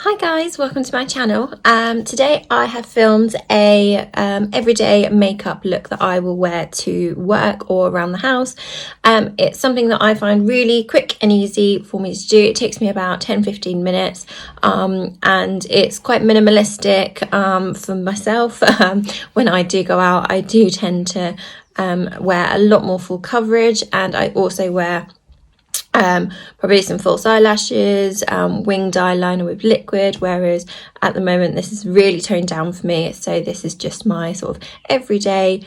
Hi guys, welcome to my channel. Today I have filmed a everyday makeup look that I will wear to work or around the house. It's something that I find really quick and easy for me to do. It takes me about 10-15 minutes and it's quite minimalistic for myself. When I do go out, I do tend to wear a lot more full coverage, and I also wear probably some false eyelashes, winged eyeliner with liquid, whereas at the moment this is really toned down for me. So this is just my sort of everyday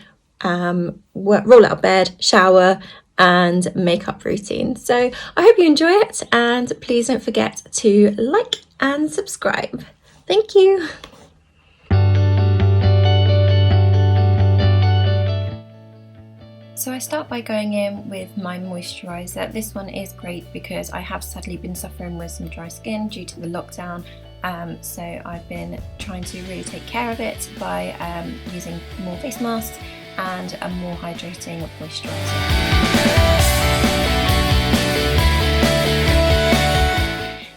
roll out of bed, shower and makeup routine. So I hope you enjoy it, and please don't forget to like and subscribe. Thank you. So I start by going in with my moisturiser. This one is great because I have sadly been suffering with some dry skin due to the lockdown. So I've been trying to really take care of it by using more face masks and a more hydrating moisturiser.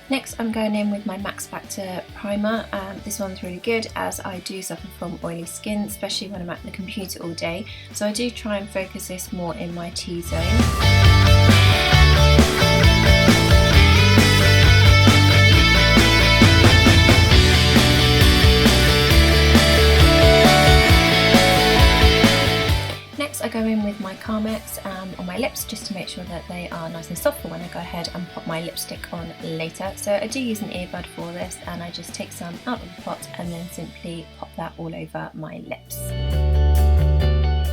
Next, I'm going in with my Max Factor primer. This one's really good as I do suffer from oily skin, especially when I'm at the computer all day. So I do try and focus this more in my T-zone. I go in with my Carmex on my lips just to make sure that they are nice and soft for when I go ahead and pop my lipstick on later. So I do use an earbud for this, and I just take some out of the pot and then simply pop that all over my lips.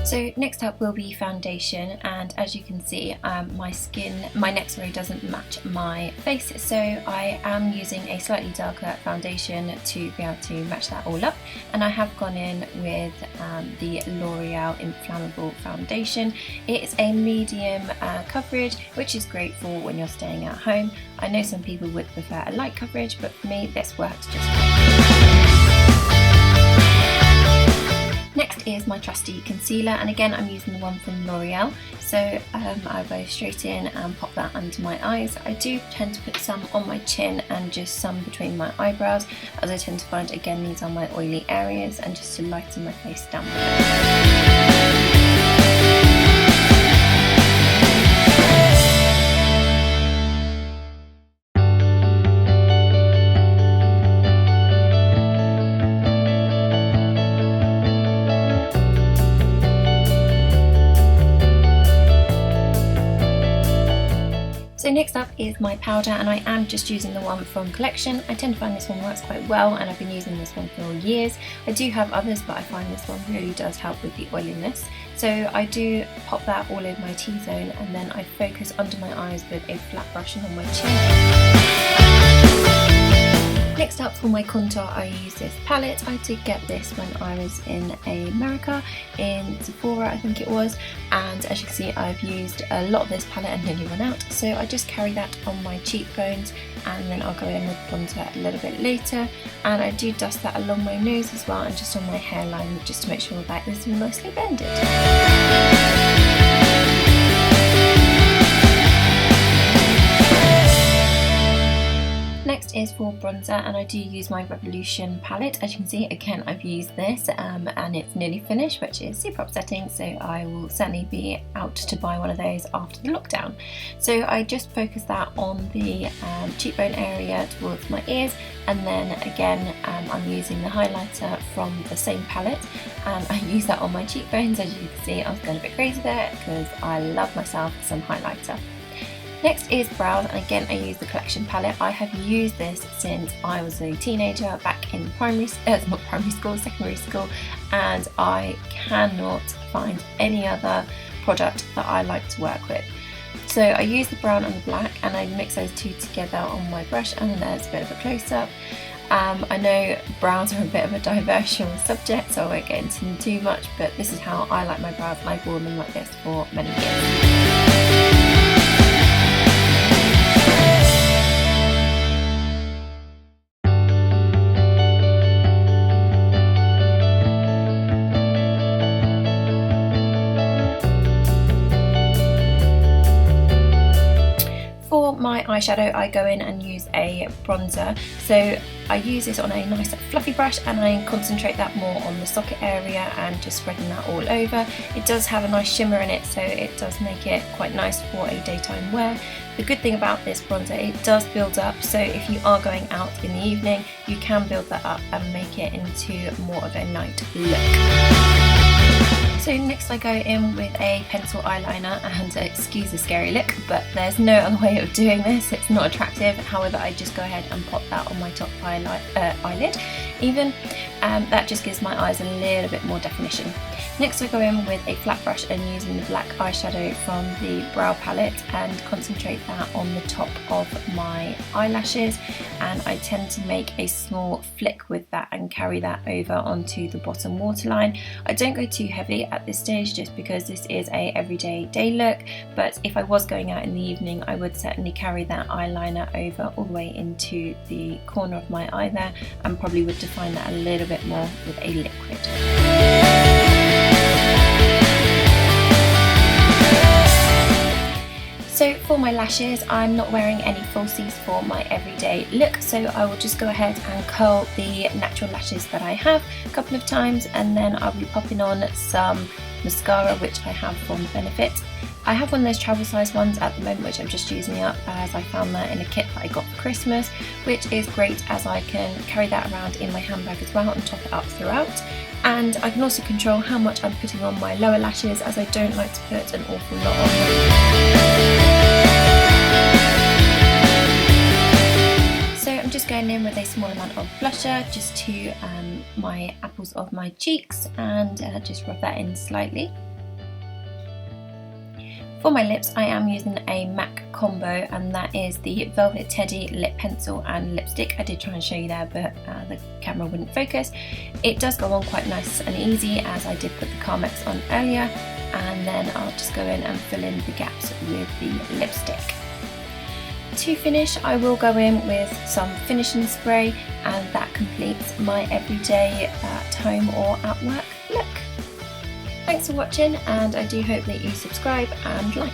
So next up will be foundation, and as you can see my neck doesn't match my face, so I am using a slightly darker foundation to be able to match that all up, and I have gone in with the L'Oreal Inflammable Foundation. It's a medium coverage, which is great for when you're staying at home. I know some people would prefer a light coverage, but for me this works just fine. Next is my trusty concealer, and again I'm using the one from L'Oreal. So I'll go straight in and pop that under my eyes. I do tend to put some on my chin and just some between my eyebrows, as I tend to find again these are my oily areas, and just to lighten my face down below. So next up is my powder, and I am just using the one from Collection. I tend to find this one works quite well, and I've been using this one for years. I do have others, but I find this one really does help with the oiliness. So I do pop that all over my T-zone, and then I focus under my eyes with a flat brush and on my chin. Next up for my contour, I use this palette. I did get this when I was in America, in Sephora I think it was, and as you can see I've used a lot of this palette and nearly run out, so I just carry that on my cheekbones, and then I'll go in with bronzer a little bit later, and I do dust that along my nose as well and just on my hairline, just to make sure that it's nicely blended. Next is for bronzer, and I do use my Revolution palette. As you can see, again I've used this and it's nearly finished, which is super upsetting, so I will certainly be out to buy one of those after the lockdown. So I just focus that on the cheekbone area towards my ears, and then again I'm using the highlighter from the same palette, and I use that on my cheekbones. As you can see, I was going a bit crazy there because I love myself some highlighter. Next is brows, and again I use the Collection palette. I have used this since I was a teenager, back in secondary school, and I cannot find any other product that I like to work with. So I use the brown and the black, and I mix those two together on my brush, and then there's a bit of a close-up. I know brows are a bit of a diversional subject, so I won't get into them too much, but this is how I like my brows, and I've worn them like this for many years. my eyeshadow, I go in and use a bronzer. So I use this on a nice fluffy brush and I concentrate that more on the socket area and just spreading that all over. It does have a nice shimmer in it, so it does make it quite nice for a daytime wear. The good thing about this bronzer, it does build up, so if you are going out in the evening, you can build that up and make it into more of a night look. So next I go in with a pencil eyeliner, and excuse the scary look, but there's no other way of doing this, it's not attractive. However, I just go ahead and pop that on my top eyelid even. That just gives my eyes a little bit more definition. Next I go in with a flat brush and using the black eyeshadow from the brow palette and concentrate that on the top of my eyelashes, and I tend to make a small flick with that and carry that over onto the bottom waterline. I don't go too heavy at this stage just because this is a everyday day look, but if I was going out in the evening I would certainly carry that eyeliner over all the way into the corner of my eye there, and probably would define that a little bit more with a liquid. So for my lashes, I'm not wearing any falsies for my everyday look, so I will just go ahead and curl the natural lashes that I have a couple of times, and then I'll be popping on some mascara which I have from Benefit. I have one of those travel size ones at the moment which I'm just using up, as I found that in a kit that I got for Christmas, which is great as I can carry that around in my handbag as well and top it up throughout. And I can also control how much I'm putting on my lower lashes, as I don't like to put an awful lot on them. So I'm just going in with a small amount of blusher just to my apples of my cheeks, and just rub that in slightly. For my lips, I am using a MAC combo, and that is the Velvet Teddy lip pencil and lipstick. I did try and show you there, but the camera wouldn't focus. It does go on quite nice and easy, as I did put the Carmex on earlier, and then I'll just go in and fill in the gaps with the lipstick. To finish, I will go in with some finishing spray, and that completes my everyday at home or at work look. Thanks for watching, and I do hope that you subscribe and like.